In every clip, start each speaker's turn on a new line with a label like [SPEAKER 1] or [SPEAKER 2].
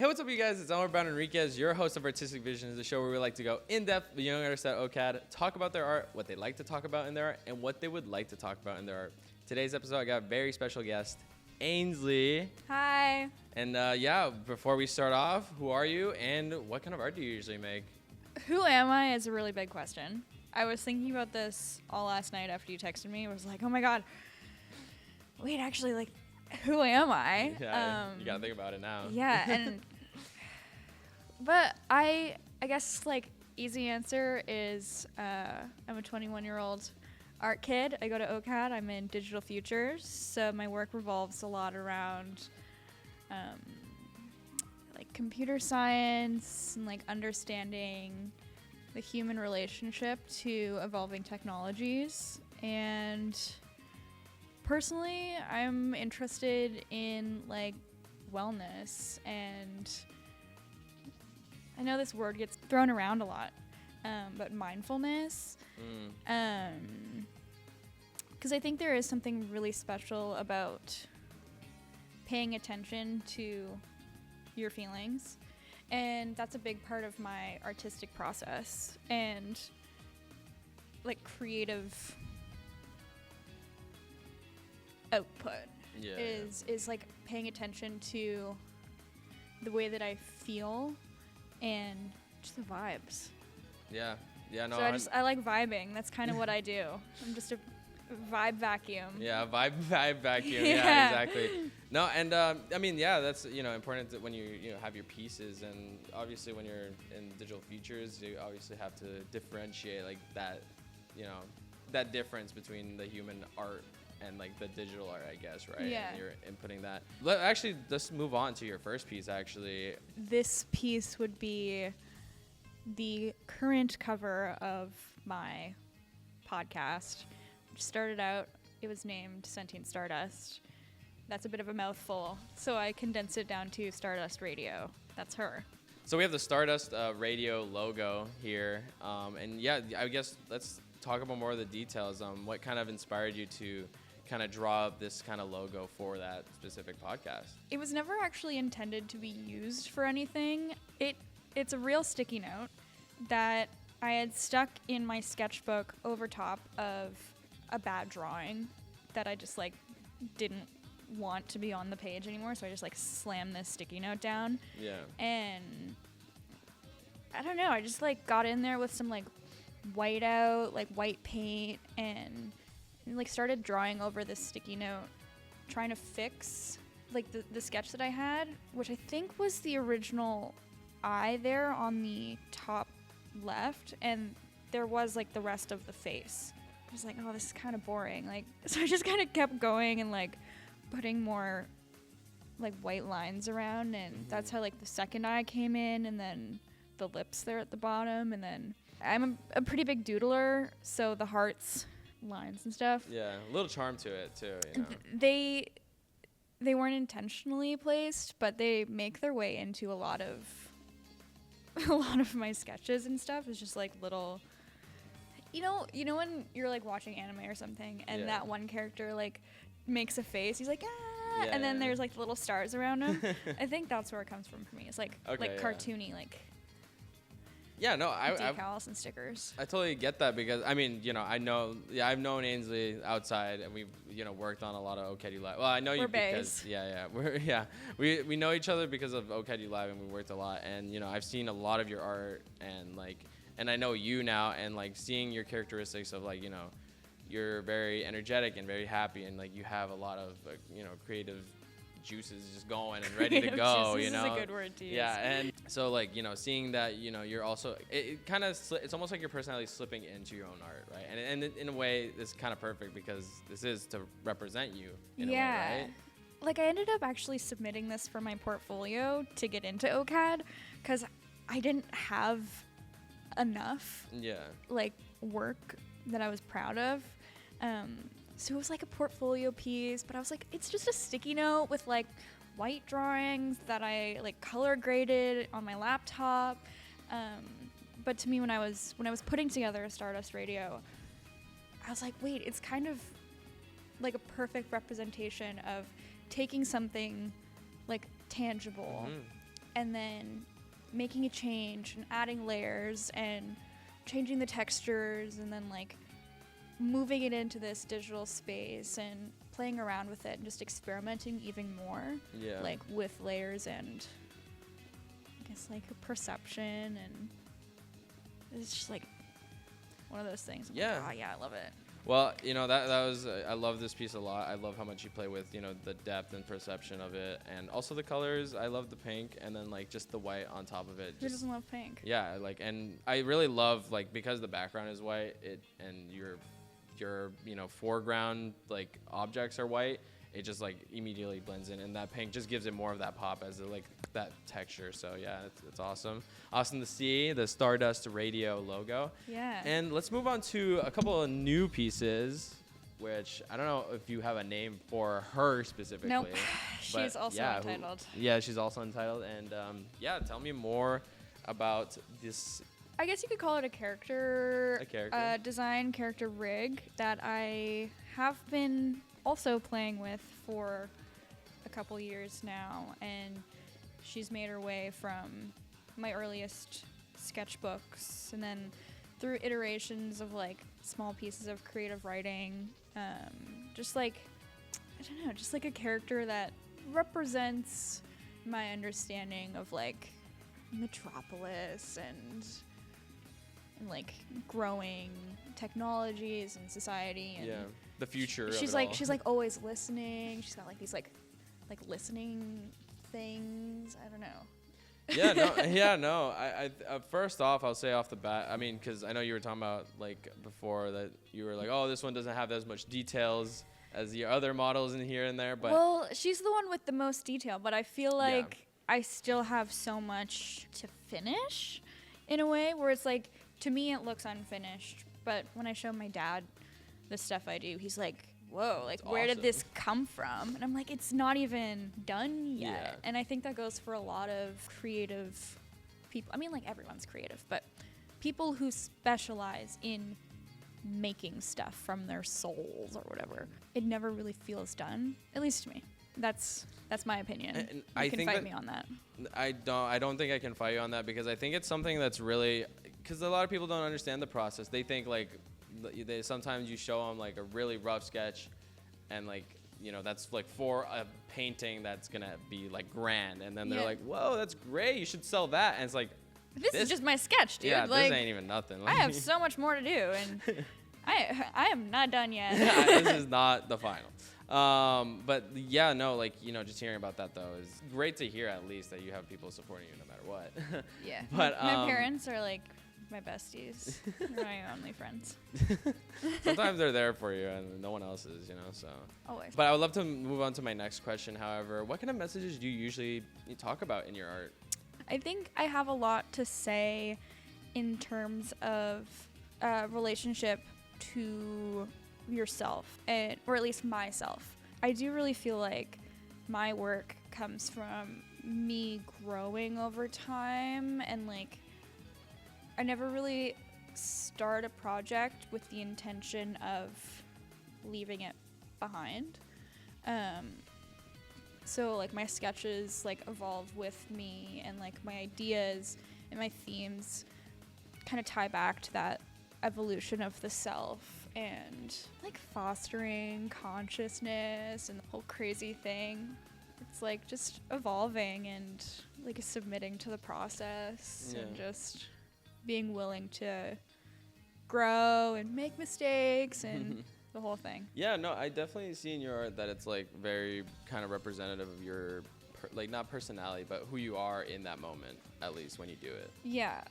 [SPEAKER 1] what's up, you guys? It's Elmer Brown Enriquez, your host of Artistic Visions, the show where we like to go in-depth with young artists at OCAD, talk about their art, what they like to talk about in their art, and what they would like to talk about in their art. Today's episode, I got a very special guest, Ainsley.
[SPEAKER 2] Hi.
[SPEAKER 1] And before we start off, who are you and what kind of art do you usually make?
[SPEAKER 2] Who am I is a really big question. I was thinking about this all last night after you texted me. I was like, oh my God, wait, actually, like, who am I?
[SPEAKER 1] Yeah, you gotta think about it now.
[SPEAKER 2] Yeah, and but I guess like easy answer is I'm a 21-year-old art kid. I go to OCAD. I'm in digital futures, so my work revolves a lot around like computer science and like understanding the human relationship to evolving technologies. And personally, I'm interested in like wellness, and I know this word gets thrown around a lot, but mindfulness, because I think there is something really special about paying attention to your feelings, and that's a big part of my artistic process and like creative output is like paying attention to the way that I feel and just the vibes.
[SPEAKER 1] No.
[SPEAKER 2] So I like vibing. That's kind of what I do. I'm just a vibe vacuum.
[SPEAKER 1] Yeah, vibe vacuum. Yeah, exactly. No, and that's important that when you have your pieces, and obviously when you're in digital features, you obviously have to differentiate like that, that difference between the human art and like the digital art, I guess, right?
[SPEAKER 2] Yeah.
[SPEAKER 1] And you're inputting that. Let's move on to your first piece, actually.
[SPEAKER 2] This piece would be the current cover of my podcast, which started out, it was named Sentient Stardust. That's a bit of a mouthful, so I condensed it down to Stardust Radio. That's her.
[SPEAKER 1] So we have the Stardust Radio logo here. I guess let's talk about more of the details. What kind of inspired you to kind of draw up this kind of logo for that specific podcast?
[SPEAKER 2] It was never actually intended to be used for anything. It's a real sticky note that I had stuck in my sketchbook over top of a bad drawing that I just like didn't want to be on the page anymore, so I just like slammed this sticky note down.
[SPEAKER 1] Yeah.
[SPEAKER 2] And I don't know, I just like got in there with some like white paint and like started drawing over this sticky note, trying to fix like the sketch that I had, which I think was the original eye there on the top left, and there was like the rest of the face. I was like, oh, this is kind of boring. Like, so I just kind of kept going and like putting more like white lines around, and that's how like the second eye came in, and then the lips there at the bottom, and then I'm a pretty big doodler, so the hearts, lines and stuff.
[SPEAKER 1] Yeah, a little charm to it too.
[SPEAKER 2] They weren't intentionally placed, but they make their way into a lot of my sketches and stuff. It's just like little, you know when you're like watching anime or something, and that one character like makes a face, he's like and then there's like little stars around him. I think that's where it comes from for me. It's like cartoony, like decals and stickers.
[SPEAKER 1] I totally get that, because I've known Ainsley outside, and we've worked on a lot of OCAD Live. Well, I know you because we know each other because of OCAD Live, and we worked a lot. And I've seen a lot of your art, and I know you now, and like seeing your characteristics of like you're very energetic and very happy, and like you have a lot of creative juices just going and ready to go.
[SPEAKER 2] This is a good word to use.
[SPEAKER 1] Yeah, and so like seeing that you're also it kind of it's almost like your personality slipping into your own art, right? And in a way, it's kind of perfect, because this is to represent you in a way, right?
[SPEAKER 2] Like I ended up actually submitting this for my portfolio to get into OCAD, because I didn't have enough like work that I was proud of. So it was like a portfolio piece, but I was like, it's just a sticky note with like white drawings that I like color graded on my laptop. But to me, when I was putting together a Stardust Radio, I was like, wait, it's kind of like a perfect representation of taking something like tangible and then making a change and adding layers and changing the textures and then like moving it into this digital space and playing around with it and just experimenting even more.
[SPEAKER 1] Yeah.
[SPEAKER 2] Like with layers and I guess like perception, and it's just like one of those things.
[SPEAKER 1] Yeah.
[SPEAKER 2] Like, oh yeah, I love it.
[SPEAKER 1] Well, you know, that was, I love this piece a lot. I love how much you play with, you know, the depth and perception of it. And also the colors. I love the pink and then like just the white on top of it.
[SPEAKER 2] Who doesn't love pink?
[SPEAKER 1] Yeah, like, and I really love, like, because the background is white, and your you know, foreground like objects are white, it just like immediately blends in, and that pink just gives it more of that pop as like that texture. So yeah, it's awesome. Awesome to see the Stardust Radio logo.
[SPEAKER 2] Yeah.
[SPEAKER 1] And let's move on to a couple of new pieces, which I don't know if you have a name for her specifically.
[SPEAKER 2] Nope. She's also untitled.
[SPEAKER 1] Yeah, she's also untitled. And yeah, tell me more about this.
[SPEAKER 2] I guess you could call it a character design, character rig that I have been also playing with for a couple years now, and she's made her way from my earliest sketchbooks and then through iterations of like small pieces of creative writing, just like, I don't know, just like a character that represents my understanding of like Metropolis and like growing technologies and society and
[SPEAKER 1] the future.
[SPEAKER 2] She's like always listening. She's got like these like listening things. I don't know. I first off, I'll say off the bat, I mean, because I know you were talking about like before that you were like, oh, this one doesn't have as much details as the other models in here and there, but well, she's the one with the most detail, but I feel like I still have so much to finish in a way where it's like, to me it looks unfinished, but when I show my dad the stuff I do, he's like, whoa, like where did this come from? And I'm like, it's not even done yet.
[SPEAKER 1] Yeah.
[SPEAKER 2] And I think that goes for a lot of creative people. I mean, like everyone's creative, but people who specialize in making stuff from their souls or whatever, it never really feels done, at least to me. That's my opinion. And you can fight me on that.
[SPEAKER 1] I don't think I can fight you on that, because I think it's something that's really, because a lot of people don't understand the process. They think like sometimes you show them like a really rough sketch, and like, you know, that's like for a painting that's gonna be like grand, and then they're like, whoa, that's great, you should sell that. And it's like,
[SPEAKER 2] this is just my sketch, dude.
[SPEAKER 1] Yeah,
[SPEAKER 2] like,
[SPEAKER 1] this ain't even nothing.
[SPEAKER 2] I have so much more to do, and I am not done yet.
[SPEAKER 1] This is not the final. But yeah, no, like, you know, just hearing about that though is great to hear, at least that you have people supporting you no matter what.
[SPEAKER 2] Yeah.
[SPEAKER 1] But
[SPEAKER 2] my parents are like my besties. They're my only friends.
[SPEAKER 1] Sometimes they're there for you and no one else is, you know, so.
[SPEAKER 2] Always.
[SPEAKER 1] But I would love to move on to my next question. However, what kind of messages do you usually talk about in your art?
[SPEAKER 2] I think I have a lot to say in terms of relationship to yourself, or at least myself. I do really feel like my work comes from me growing over time, and like I never really start a project with the intention of leaving it behind. So like my sketches like evolve with me, and like my ideas and my themes kind of tie back to that evolution of the self and like fostering consciousness and the whole crazy thing. It's like just evolving and like submitting to the process and just being willing to grow and make mistakes and the whole thing.
[SPEAKER 1] Yeah, no, I definitely see in your art that it's like very kind of representative of your like not personality, but who you are in that moment, at least when you do it.
[SPEAKER 2] Yeah.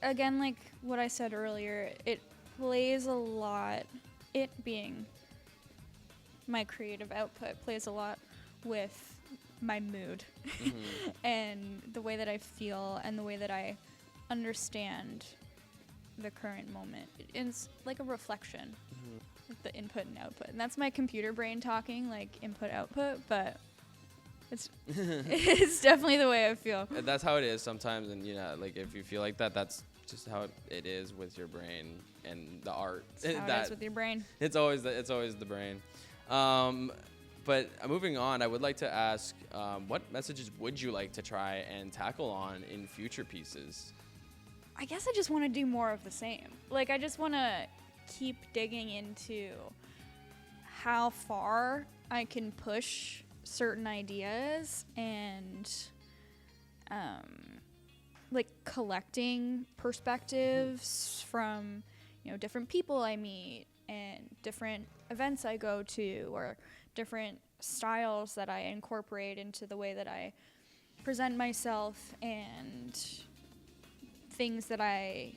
[SPEAKER 2] Again, like what I said earlier, it plays a lot, it being my creative output, plays a lot with my mood and the way that I feel and the way that I understand the current moment. It's like a reflection of the input and output. And that's my computer brain talking, like input, output, but it's it's definitely the way I feel.
[SPEAKER 1] And that's how it is sometimes, and you know, like if you feel like that, that's just how it is with your brain and the art.
[SPEAKER 2] It's how it is with your brain.
[SPEAKER 1] It's always the brain. But moving on, I would like to ask, what messages would you like to try and tackle on in future pieces?
[SPEAKER 2] I guess I just want to do more of the same. Like, I just want to keep digging into how far I can push certain ideas and, like, collecting perspectives from, different people I meet and different events I go to, or different styles that I incorporate into the way that I present myself, and things that I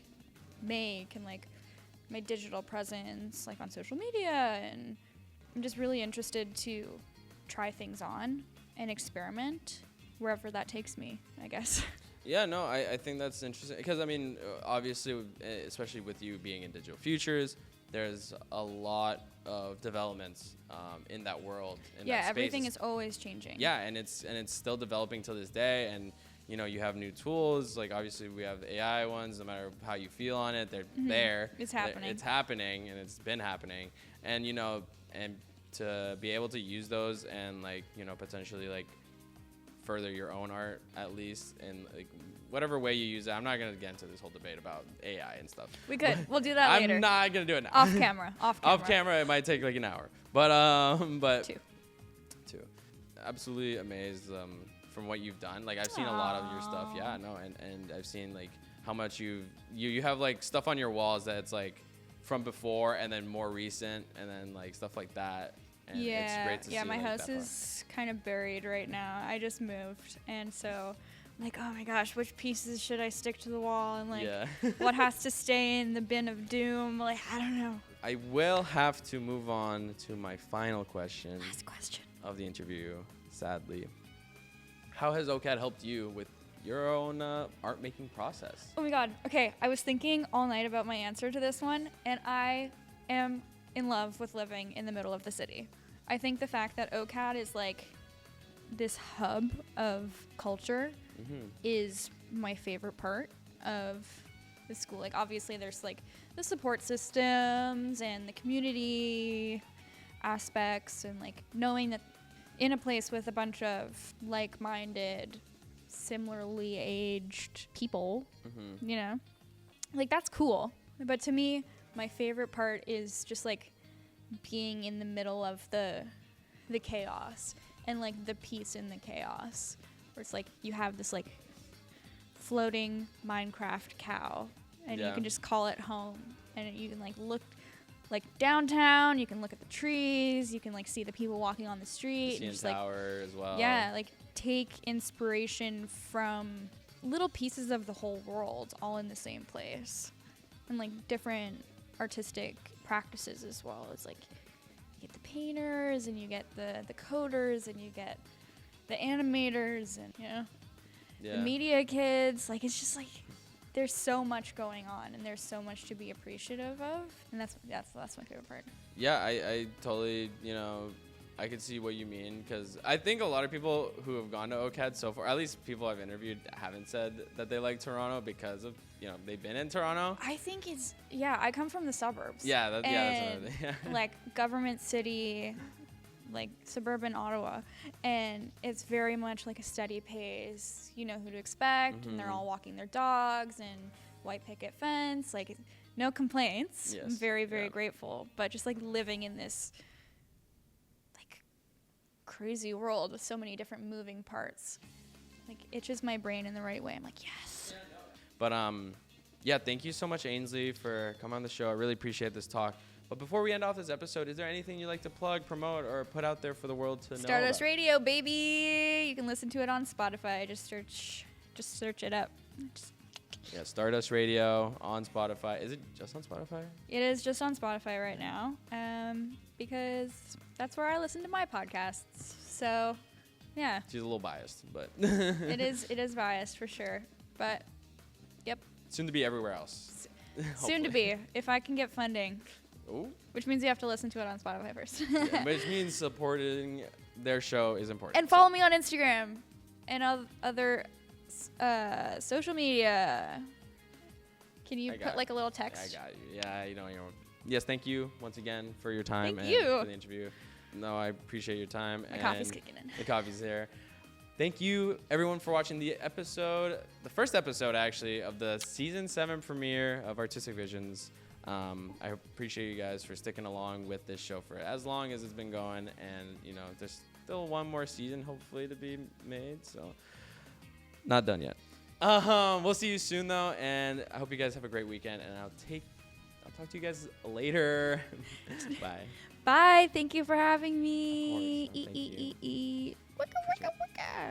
[SPEAKER 2] make, and like my digital presence, like on social media. And I'm just really interested to try things on and experiment wherever that takes me, I guess.
[SPEAKER 1] Yeah, no, I think that's interesting because, I mean, obviously, especially with you being in digital futures, there's a lot of developments in that world.
[SPEAKER 2] Yeah, everything is always changing.
[SPEAKER 1] Yeah, and it's still developing till this day. And you have new tools. Like, obviously, we have AI ones. No matter how you feel on it, they're there.
[SPEAKER 2] It's happening.
[SPEAKER 1] It's happening, and it's been happening. And and to be able to use those and potentially further your own art, at least, in whatever way you use it. I'm not gonna get into this whole debate about AI and stuff.
[SPEAKER 2] We could. We'll do that later.
[SPEAKER 1] I'm not gonna do it now.
[SPEAKER 2] Off camera.
[SPEAKER 1] Off camera, it might take an hour. But
[SPEAKER 2] two.
[SPEAKER 1] Absolutely amazed from what you've done. Like, I've seen a lot of your stuff. Yeah, no, and I've seen how much you have stuff on your walls that's from before and then more recent, and then stuff like that. And it's great to see.
[SPEAKER 2] My house is kind of buried right now. I just moved, and so I'm like, oh my gosh, which pieces should I stick to the wall, and what has to stay in the bin of doom? I don't know.
[SPEAKER 1] I will have to move on to my final question.
[SPEAKER 2] Last question
[SPEAKER 1] of the interview, sadly. How has OCAD helped you with your own art making process?
[SPEAKER 2] Oh my god. Okay, I was thinking all night about my answer to this one, and I am in love with living in the middle of the city. I think the fact that OCAD is this hub of culture is my favorite part of the school. Obviously there's the support systems and the community aspects, and knowing that in a place with a bunch of like-minded, similarly aged people, that's cool. But to me, my favorite part is just being in the middle of the chaos, and the peace in the chaos, where it's you have this floating Minecraft cow, and you can just call it home, and you can look downtown, you can look at the trees, you can see the people walking on the street,
[SPEAKER 1] the CN Tower as well.
[SPEAKER 2] Yeah, take inspiration from little pieces of the whole world all in the same place, and different artistic practices as well. It's you get the painters, and you get the coders, and you get the animators, and the media kids. It's just there's so much going on, and there's so much to be appreciative of, and that's my favorite part.
[SPEAKER 1] Yeah, I totally, I could see what you mean, because I think a lot of people who have gone to OCAD so far, at least people I've interviewed, haven't said that they like Toronto because of, they've been in Toronto.
[SPEAKER 2] I think it's, I come from the suburbs.
[SPEAKER 1] Yeah, that's another thing. Yeah.
[SPEAKER 2] Government city, suburban Ottawa, and it's very much a steady pace. You know who to expect, and they're all walking their dogs, and white picket fence, no complaints.
[SPEAKER 1] Yes.
[SPEAKER 2] I'm very, very grateful, but just living in this crazy world with so many different moving parts, itches my brain in the right way. I'm yes.
[SPEAKER 1] But thank you so much, Ainsley, for coming on the show. I really appreciate this talk. But before we end off this episode, is there anything you'd like to plug, promote, or put out there for the world to know about?
[SPEAKER 2] Stardust Radio, baby. You can listen to it on Spotify. Just search it up.
[SPEAKER 1] Yeah, Stardust Radio on Spotify. Is it just on Spotify?
[SPEAKER 2] It is just on Spotify right now, because that's where I listen to my podcasts. So, yeah.
[SPEAKER 1] She's a little biased, but
[SPEAKER 2] it is biased for sure. But, yep.
[SPEAKER 1] Soon to be everywhere else.
[SPEAKER 2] Soon to be, if I can get funding.
[SPEAKER 1] Ooh.
[SPEAKER 2] Which means you have to listen to it on Spotify first.
[SPEAKER 1] Yeah, which means supporting their show is important.
[SPEAKER 2] And follow me on Instagram and other social media. Can you put a little text?
[SPEAKER 1] I got you. Yeah, Yes, thank you once again for your time
[SPEAKER 2] and
[SPEAKER 1] for the interview. No, I appreciate your time.
[SPEAKER 2] My coffee's kicking in.
[SPEAKER 1] The coffee's there. Thank you, everyone, for watching the first episode, actually, of the Season 7 premiere of Artistic Visions. I appreciate you guys for sticking along with this show for as long as it's been going. And, there's still one more season, hopefully, to be made. So, not done yet. We'll see you soon, though. And I hope you guys have a great weekend. And I'll talk to you guys later. Bye.
[SPEAKER 2] Bye. Thank you for having me.
[SPEAKER 1] Of course. Thank you.
[SPEAKER 2] Wicka, wicka, wicka.